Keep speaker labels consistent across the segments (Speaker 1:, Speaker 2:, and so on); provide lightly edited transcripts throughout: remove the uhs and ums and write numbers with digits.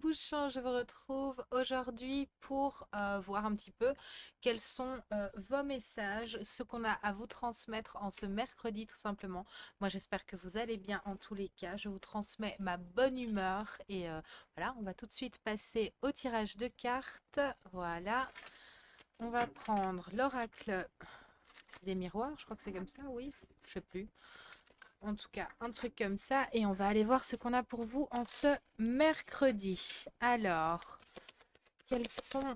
Speaker 1: couchant, je vous retrouve aujourd'hui pour voir un petit peu quels sont vos messages, ce qu'on a à vous transmettre en ce mercredi tout simplement. Moi j'espère que vous allez bien en tous les cas. Je vous transmets ma bonne humeur et voilà, on va tout de suite passer au tirage de cartes. Voilà, on va prendre l'oracle des miroirs, je crois que c'est comme ça, oui, je sais plus. En tout cas, un truc comme ça. Et on va aller voir ce qu'on a pour vous en ce mercredi. Alors, quels sont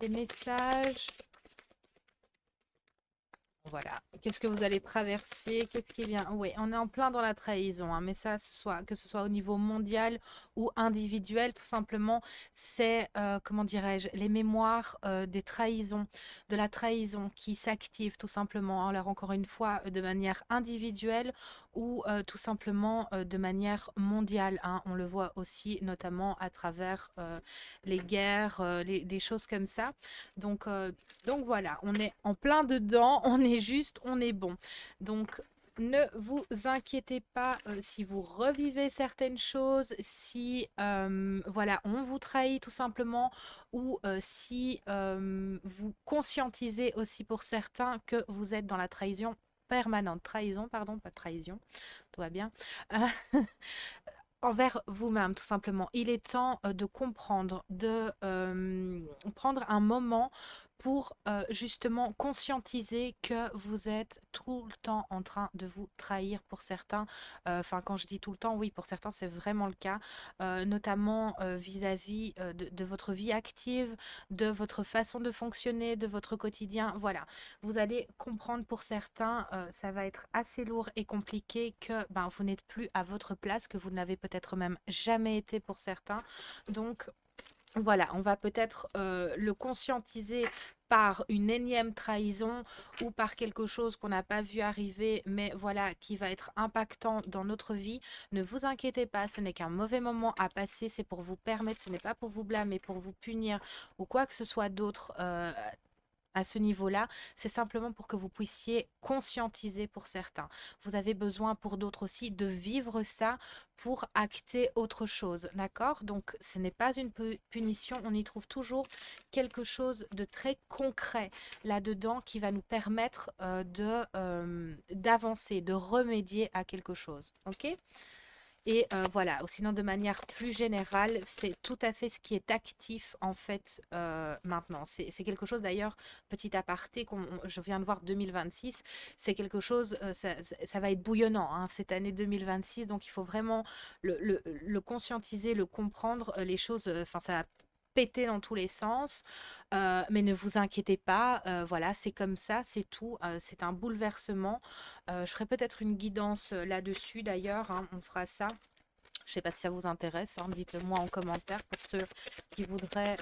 Speaker 1: les messages? Voilà. Qu'est-ce que vous allez traverser? Qu'est-ce qui vient? Oui, on est en plein dans la trahison, hein, mais ça, que ce soit au niveau mondial ou individuel, tout simplement, c'est, comment dirais-je, les mémoires des trahisons, de la trahison qui s'activent tout simplement. Alors, encore une fois, de manière individuelle ou tout simplement de manière mondiale, hein. On le voit aussi notamment à travers les guerres, des choses comme ça. Donc, donc voilà, on est en plein dedans, on est juste, on est bon. Donc ne vous inquiétez pas si vous revivez certaines choses, si voilà, on vous trahit tout simplement, ou si vous conscientisez aussi pour certains que vous êtes dans la trahison permanente. Trahison, pardon, pas trahison, tout va bien. Envers vous-même, tout simplement. Il est temps de comprendre, de prendre un moment pour justement conscientiser que vous êtes tout le temps en train de vous trahir pour certains. Enfin, quand je dis tout le temps, oui, pour certains, c'est vraiment le cas, notamment vis-à-vis de votre vie active, de votre façon de fonctionner, de votre quotidien. Voilà, vous allez comprendre pour certains, ça va être assez lourd et compliqué que ben, vous n'êtes plus à votre place, que vous n'avez peut-être même jamais été pour certains. Donc voilà, on va peut-être le conscientiser par une énième trahison ou par quelque chose qu'on n'a pas vu arriver, mais voilà, qui va être impactant dans notre vie. Ne vous inquiétez pas, ce n'est qu'un mauvais moment à passer, c'est pour vous permettre, ce n'est pas pour vous blâmer, pour vous punir ou quoi que ce soit d'autre à ce niveau-là, c'est simplement pour que vous puissiez conscientiser pour certains. Vous avez besoin pour d'autres aussi de vivre ça pour acter autre chose, d'accord? Donc ce n'est pas une punition, on y trouve toujours quelque chose de très concret là-dedans qui va nous permettre d'avancer, de remédier à quelque chose, ok? Et voilà, sinon de manière plus générale, c'est tout à fait ce qui est actif en fait maintenant. C'est quelque chose d'ailleurs, petit aparté, je viens de voir 2026, c'est quelque chose, ça va être bouillonnant hein, cette année 2026, donc il faut vraiment le conscientiser, le comprendre, les choses, enfin ça va péter dans tous les sens, mais ne vous inquiétez pas, voilà, c'est comme ça, c'est tout, c'est un bouleversement. Je ferai peut-être une guidance là-dessus d'ailleurs, hein, on fera ça. Je ne sais pas si ça vous intéresse, hein, dites-le moi en commentaire pour ceux qui voudraient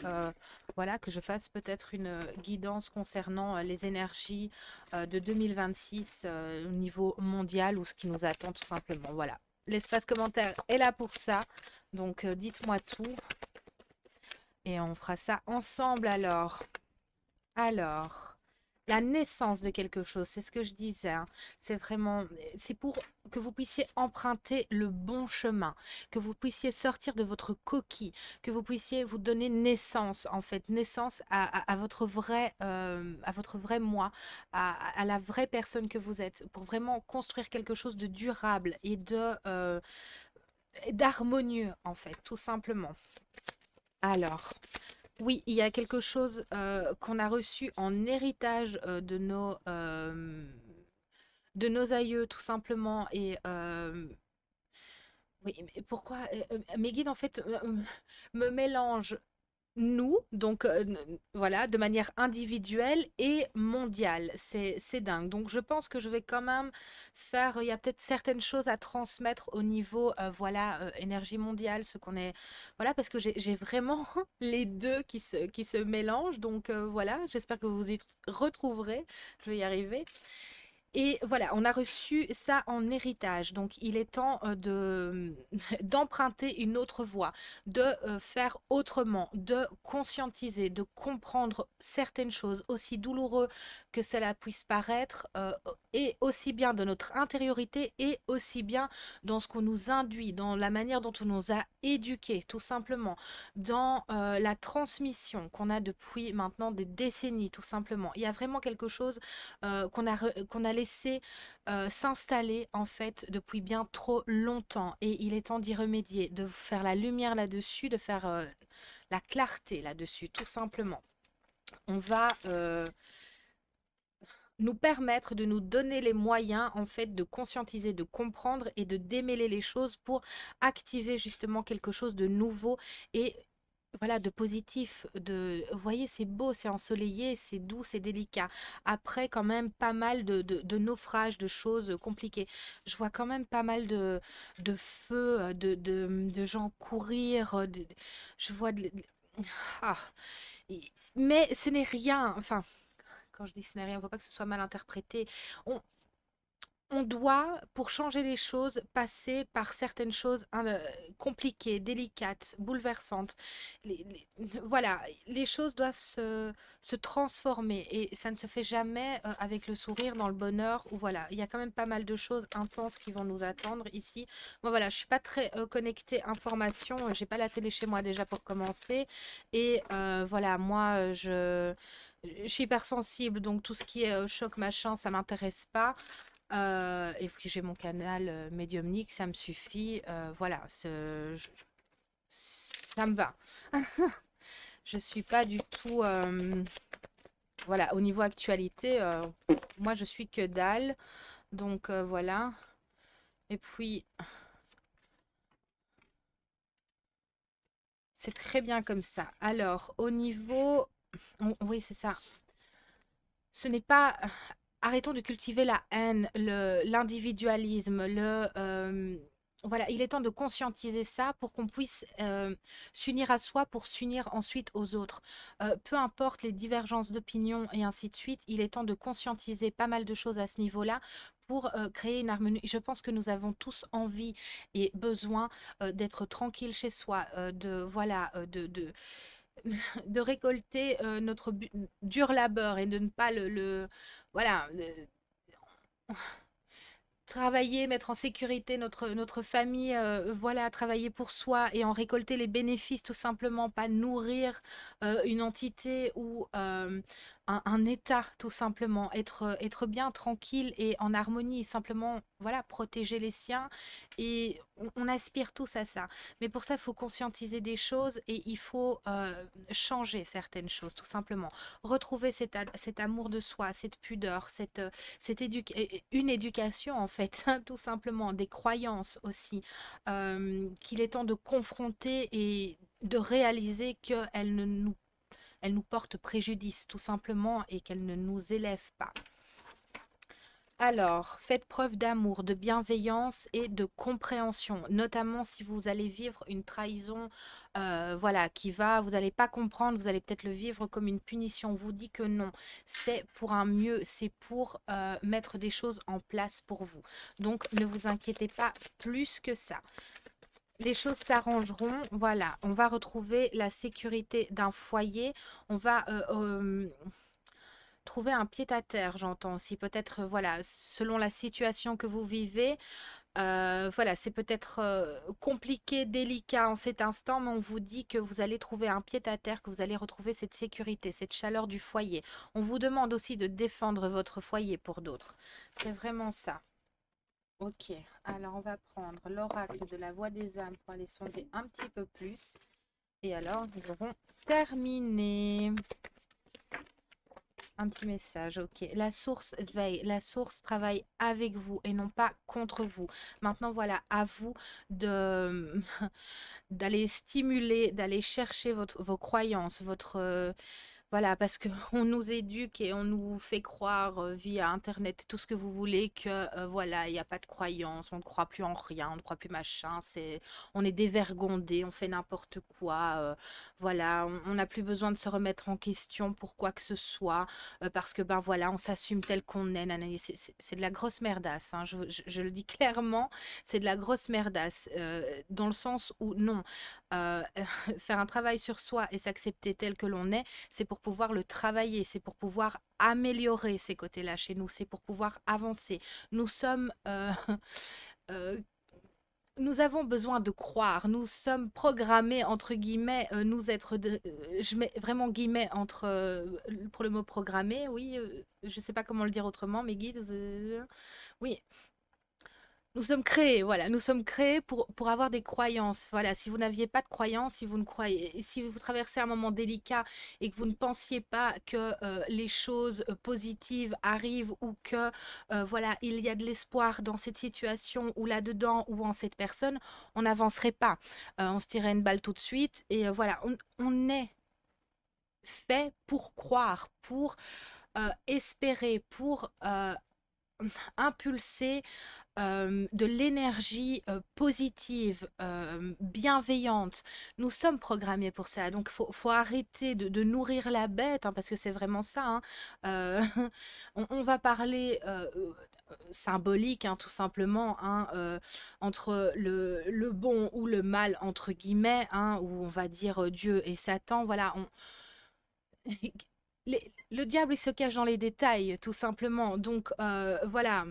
Speaker 1: voilà, que je fasse peut-être une guidance concernant les énergies de 2026 au niveau mondial ou ce qui nous attend tout simplement. Voilà, l'espace commentaire est là pour ça, donc dites-moi tout et on fera ça ensemble alors. Alors, la naissance de quelque chose, c'est ce que je disais, hein. C'est vraiment, c'est pour que vous puissiez emprunter le bon chemin, que vous puissiez sortir de votre coquille, que vous puissiez vous donner naissance, en fait, naissance à votre vrai moi, à la vraie personne que vous êtes, pour vraiment construire quelque chose de durable et d'harmonieux, en fait, tout simplement. Alors, oui, il y a quelque chose qu'on a reçu en héritage de nos aïeux, tout simplement. Et oui, mais pourquoi mes guides, en fait, me mélangent nous, donc voilà, de manière individuelle et mondiale. C'est dingue. Donc je pense que je vais quand même faire, il y a peut-être certaines choses à transmettre au niveau, voilà, énergie mondiale, ce qu'on est, voilà, parce que j'ai vraiment les deux qui se mélangent. Donc voilà, j'espère que vous y retrouverez. Je vais y arriver. Et voilà, on a reçu ça en héritage. Donc, il est temps d'emprunter une autre voie, de faire autrement, de conscientiser, de comprendre certaines choses, aussi douloureux que cela puisse paraître, et aussi bien de notre intériorité et aussi bien dans ce qu'on nous induit, dans la manière dont on nous a éduqués, tout simplement, dans la transmission qu'on a depuis maintenant des décennies, tout simplement. Il y a vraiment quelque chose qu'on a laissé s'installer en fait depuis bien trop longtemps et il est temps d'y remédier, de faire la lumière là-dessus, de faire la clarté là-dessus, tout simplement. On va nous permettre de nous donner les moyens en fait de conscientiser, de comprendre et de démêler les choses pour activer justement quelque chose de nouveau et voilà, de positif, vous voyez, c'est beau, c'est ensoleillé, c'est doux, c'est délicat. Après, quand même, pas mal de naufrages, de choses compliquées. Je vois quand même pas mal de feux, de gens courir. Je vois Ah. Mais ce n'est rien. Enfin, quand je dis ce n'est rien, il ne faut pas que ce soit mal interprété. On, on doit, pour changer les choses, passer par certaines choses compliquées, délicates, bouleversantes. Voilà, les choses doivent se transformer et ça ne se fait jamais avec le sourire, dans le bonheur. Ou voilà, il y a quand même pas mal de choses intenses qui vont nous attendre ici. Bon voilà, je suis pas très connectée information, j'ai pas la télé chez moi déjà pour commencer. Et voilà, moi je suis hypersensible, donc tout ce qui est choc machin, ça m'intéresse pas. Et puis j'ai mon canal médiumnique, ça me suffit. Voilà, ça me va. Je suis pas du tout. Voilà, au niveau actualité, moi je suis que dalle. Donc voilà. Et puis, c'est très bien comme ça. Alors, au niveau. Oui, c'est ça. Ce n'est pas. Arrêtons de cultiver la haine, l'individualisme, voilà, il est temps de conscientiser ça pour qu'on puisse s'unir à soi pour s'unir ensuite aux autres. Peu importe les divergences d'opinion et ainsi de suite, il est temps de conscientiser pas mal de choses à ce niveau-là pour créer une harmonie. Je pense que nous avons tous envie et besoin d'être tranquille chez soi, voilà, de récolter notre dur labeur et de ne pas voilà, travailler, mettre en sécurité notre famille, voilà, travailler pour soi et en récolter les bénéfices, tout simplement, pas nourrir une entité ou un état, tout simplement, être bien tranquille et en harmonie, simplement, voilà, protéger les siens. Et on aspire tous à ça. Mais pour ça, il faut conscientiser des choses et il faut changer certaines choses, tout simplement. Retrouver cet amour de soi, cette pudeur, une éducation en fait, tout simplement, des croyances aussi, qu'il est temps de confronter et de réaliser qu'elles nous portent préjudice, tout simplement, et qu'elles ne nous élèvent pas. Alors, faites preuve d'amour, de bienveillance et de compréhension, notamment si vous allez vivre une trahison, voilà, vous n'allez pas comprendre, vous allez peut-être le vivre comme une punition. On vous dit que non, c'est pour un mieux, c'est pour mettre des choses en place pour vous. Donc, ne vous inquiétez pas plus que ça. Les choses s'arrangeront, voilà, on va retrouver la sécurité d'un foyer, on va trouver un pied-à-terre, j'entends aussi. Peut-être, voilà, selon la situation que vous vivez, voilà, c'est peut-être compliqué, délicat en cet instant, mais on vous dit que vous allez trouver un pied-à-terre, que vous allez retrouver cette sécurité, cette chaleur du foyer. On vous demande aussi de défendre votre foyer pour d'autres. C'est vraiment ça. Ok, alors on va prendre l'oracle de la voix des âmes pour aller sonder un petit peu plus. Et alors, nous aurons terminé. Un petit message, ok. La source veille, la source travaille avec vous et non pas contre vous. Maintenant, voilà, à vous de d'aller stimuler, d'aller chercher vos croyances, Voilà, parce que on nous éduque et on nous fait croire via Internet, tout ce que vous voulez, que voilà, il n'y a pas de croyance, on ne croit plus en rien, on ne croit plus machin, on est dévergondé, on fait n'importe quoi, voilà, on n'a plus besoin de se remettre en question pour quoi que ce soit, parce que ben voilà, on s'assume tel qu'on est, nanani. C'est de la grosse merdasse, hein, je le dis clairement, c'est de la grosse merdasse, dans le sens où non, euh, faire un travail sur soi et s'accepter tel que l'on est, c'est pour pouvoir le travailler, c'est pour pouvoir améliorer ces côtés-là chez nous, c'est pour pouvoir avancer. Nous sommes, euh, nous avons besoin de croire, nous sommes programmés, entre guillemets, nous être, je mets vraiment guillemets entre, pour le mot programmé, oui, je ne sais pas comment le dire autrement, mes guides, oui, nous sommes créés, voilà, nous sommes créés pour avoir des croyances. Voilà, si vous n'aviez pas de croyances, si vous ne croyez, si vous traversez un moment délicat et que vous ne pensiez pas que les choses positives arrivent ou que voilà, il y a de l'espoir dans cette situation ou là-dedans ou en cette personne, on n'avancerait pas. On se tirait une balle tout de suite et voilà, on est fait pour croire, pour espérer, pour impulser de l'énergie positive, bienveillante. Nous sommes programmés pour ça. Donc, faut arrêter de nourrir la bête, hein, parce que c'est vraiment ça, hein. Euh, on va parler symbolique, hein, tout simplement, hein, entre le bon ou le mal, entre guillemets, hein, où on va dire Dieu et Satan. Voilà, le diable, il se cache dans les détails, tout simplement. Donc, voilà,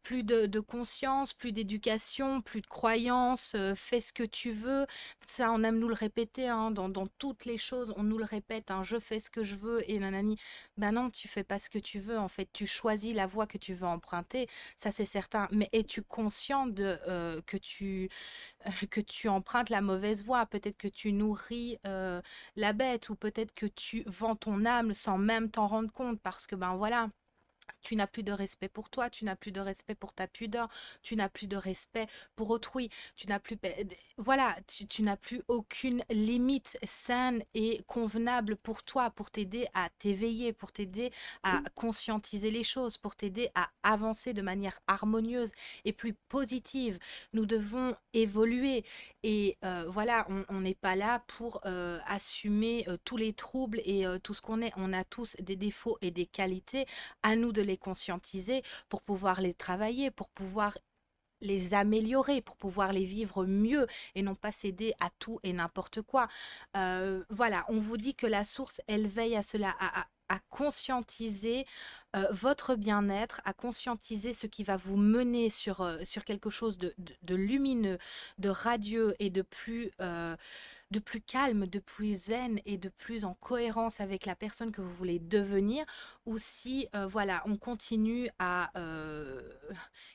Speaker 1: plus de conscience, plus d'éducation, plus de croyance, fais ce que tu veux. Ça, on aime nous le répéter, hein, dans toutes les choses, on nous le répète, hein, je fais ce que je veux et nanani. Ben non, tu fais pas ce que tu veux, en fait, tu choisis la voie que tu veux emprunter, ça c'est certain. Mais es-tu conscient que tu empruntes la mauvaise voie, peut-être que tu nourris la bête, ou peut-être que tu vends ton âme sans même t'en rendre compte, parce que ben voilà, tu n'as plus de respect pour toi, tu n'as plus de respect pour ta pudeur, tu n'as plus de respect pour autrui, tu n'as plus, voilà, tu n'as plus aucune limite saine et convenable pour toi, pour t'aider à t'éveiller, pour t'aider à conscientiser les choses, pour t'aider à avancer de manière harmonieuse et plus positive. Nous devons évoluer et voilà, on n'est pas là pour assumer tous les troubles et tout ce qu'on est. On a tous des défauts et des qualités, à nous de les conscientiser pour pouvoir les travailler, pour pouvoir les améliorer, pour pouvoir les vivre mieux et non pas céder à tout et n'importe quoi. Voilà, on vous dit que la source, elle veille à cela, à conscientiser votre bien-être, à conscientiser ce qui va vous mener sur quelque chose de lumineux, de radieux et de plus calme, de plus zen et de plus en cohérence avec la personne que vous voulez devenir, ou si voilà, on continue à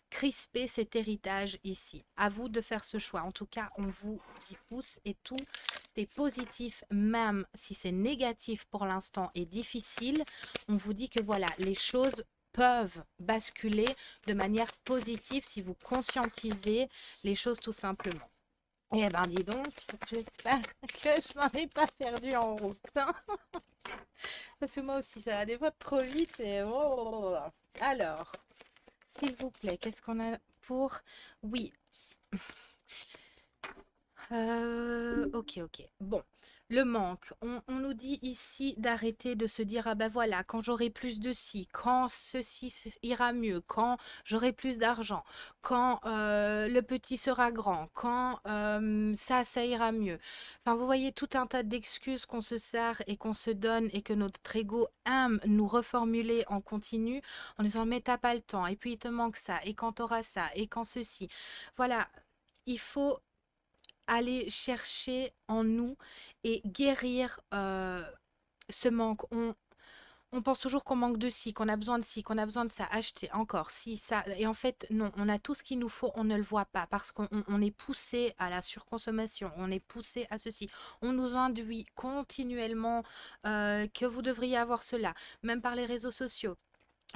Speaker 1: crisper cet héritage ici. À vous de faire ce choix. En tout cas, on vous y pousse et tout est positif, même si c'est négatif pour l'instant et difficile. On vous dit que voilà, les choses peuvent basculer de manière positive si vous conscientisez les choses tout simplement. Eh ben dis donc, j'espère que je n'en ai pas perdu en route, hein. Parce que moi aussi, ça va des fois trop vite et oh. Alors, s'il vous plaît, qu'est-ce qu'on a pour... Oui, ok, ok. Bon, le manque. On nous dit ici d'arrêter de se dire, ah ben voilà, quand j'aurai plus de ci, quand ceci ira mieux, quand j'aurai plus d'argent, quand le petit sera grand, quand ça ira mieux. Enfin, vous voyez tout un tas d'excuses qu'on se sert et qu'on se donne et que notre ego aime nous reformuler en continu en disant, mais t'as pas le temps, et puis il te manque ça, et quand t'auras ça, et quand ceci. Voilà, il faut aller chercher en nous et guérir ce manque. On pense toujours qu'on manque de ci, qu'on a besoin de ci, qu'on a besoin de ça, acheter encore ci, ça. Et en fait, non, on a tout ce qu'il nous faut, on ne le voit pas parce qu'on est poussé à la surconsommation, on est poussé à ceci. On nous induit continuellement que vous devriez avoir cela, même par les réseaux sociaux.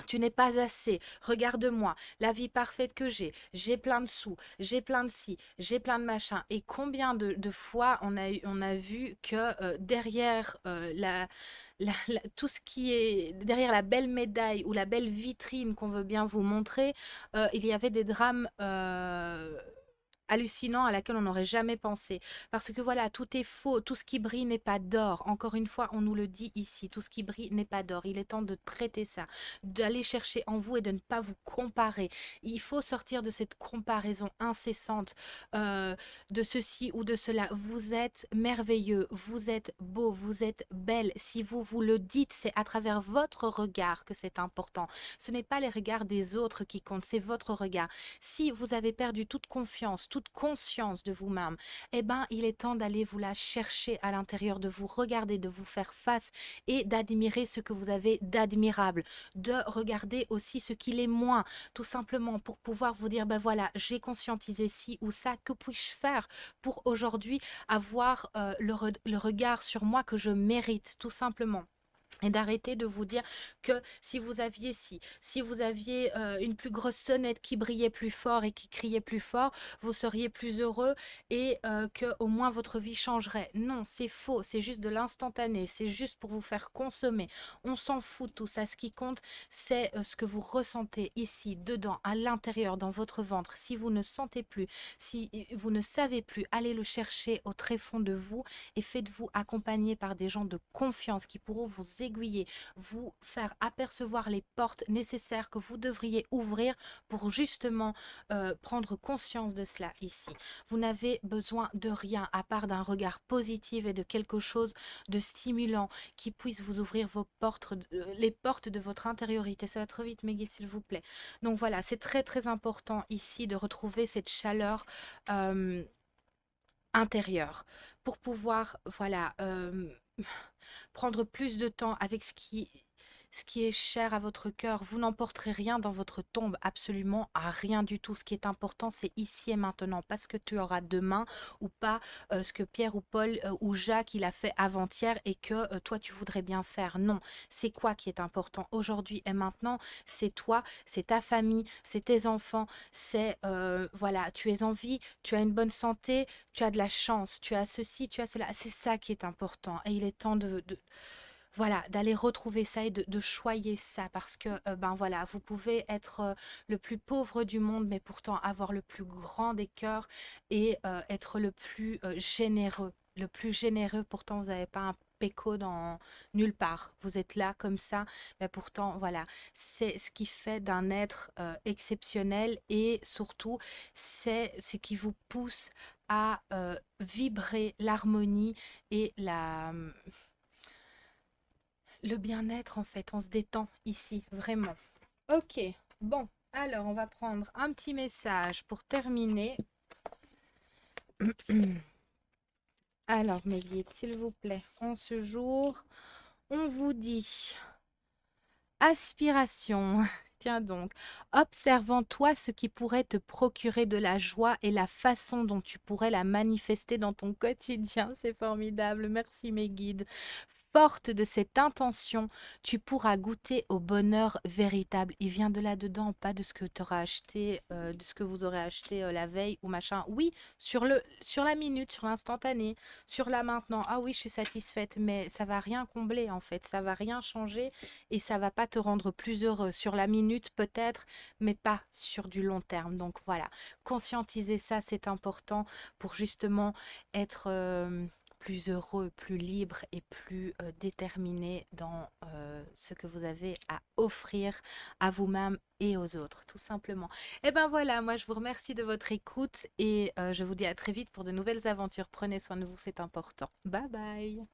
Speaker 1: Tu n'es pas assez. Regarde-moi, la vie parfaite que j'ai plein de sous, j'ai plein de ci, j'ai plein de machin. Et combien de fois on a vu que derrière tout ce qui est derrière la belle médaille ou la belle vitrine qu'on veut bien vous montrer, il y avait des drames hallucinants à laquelle on n'aurait jamais pensé. Parce que voilà, tout est faux, tout ce qui brille n'est pas d'or. Encore une fois, on nous le dit ici, tout ce qui brille n'est pas d'or. Il est temps de traiter ça, d'aller chercher en vous et de ne pas vous comparer. Il faut sortir de cette comparaison incessante de ceci ou de cela. Vous êtes merveilleux, vous êtes beau, vous êtes belle. Si vous vous le dites, c'est à travers votre regard que c'est important. Ce n'est pas les regards des autres qui comptent, c'est votre regard. Si vous avez perdu toute confiance, toute conscience de vous-même, eh ben, il est temps d'aller vous la chercher à l'intérieur, de vous regarder, de vous faire face et d'admirer ce que vous avez d'admirable, de regarder aussi ce qu'il est moins, tout simplement pour pouvoir vous dire, ben voilà, j'ai conscientisé ci ou ça, que puis-je faire pour aujourd'hui avoir le regard sur moi que je mérite, tout simplement. Et d'arrêter de vous dire que si vous aviez si vous aviez une plus grosse sonnette qui brillait plus fort et qui criait plus fort, vous seriez plus heureux et que au moins votre vie changerait. Non, c'est faux, c'est juste de l'instantané, c'est juste pour vous faire consommer. On s'en fout de tout ça. Ce qui compte, c'est ce que vous ressentez ici, dedans, à l'intérieur, dans votre ventre. Si vous ne sentez plus, si vous ne savez plus, allez le chercher au tréfonds de vous et faites-vous accompagner par des gens de confiance qui pourront vous aiguiller, vous faire apercevoir les portes nécessaires que vous devriez ouvrir pour justement prendre conscience de cela ici. Vous n'avez besoin de rien à part d'un regard positif et de quelque chose de stimulant qui puisse vous ouvrir les portes de votre intériorité. Ça va trop vite, mes guides, s'il vous plaît. Donc voilà, c'est très très important ici de retrouver cette chaleur euh, intérieure pour pouvoir, voilà, prendre plus de temps avec ce qui est cher à votre cœur. Vous n'emporterez rien dans votre tombe, absolument à rien du tout. Ce qui est important, c'est ici et maintenant, pas ce que tu auras demain ou pas ce que Pierre ou Paul ou Jacques il a fait avant-hier et que toi tu voudrais bien faire. Non, c'est quoi qui est important aujourd'hui et maintenant? C'est toi, c'est ta famille, c'est tes enfants, c'est voilà, tu es en vie, tu as une bonne santé, tu as de la chance, tu as ceci, tu as cela. C'est ça qui est important et il est temps voilà, d'aller retrouver ça et de choyer ça parce que, ben voilà, vous pouvez être le plus pauvre du monde, mais pourtant avoir le plus grand des cœurs et être le plus généreux. Le plus généreux, pourtant vous n'avez pas un péco dans nulle part. Vous êtes là comme ça, mais pourtant, voilà, c'est ce qui fait d'un être exceptionnel et surtout, c'est ce qui vous pousse à vibrer l'harmonie et le bien-être, en fait, on se détend ici, vraiment. Ok, bon, alors on va prendre un petit message pour terminer. Alors, mes guides, s'il vous plaît, en ce jour, on vous dit aspiration. Tiens donc, observe en toi ce qui pourrait te procurer de la joie et la façon dont tu pourrais la manifester dans ton quotidien. C'est formidable. Merci mes guides. Forte de cette intention, tu pourras goûter au bonheur véritable. Il vient de là-dedans, pas de ce que tu auras acheté, de ce que vous aurez acheté la veille ou machin. Oui, sur la minute, sur l'instantané, sur là maintenant. Ah oui, je suis satisfaite, mais ça va rien combler en fait. Ça va rien changer et ça va pas te rendre plus heureux. Sur la minute peut-être, mais pas sur du long terme. Donc voilà, conscientiser ça, c'est important pour justement être plus heureux, plus libre et plus déterminé dans ce que vous avez à offrir à vous-même et aux autres, tout simplement. Et ben voilà, moi je vous remercie de votre écoute et je vous dis à très vite pour de nouvelles aventures. Prenez soin de vous, c'est important. Bye bye.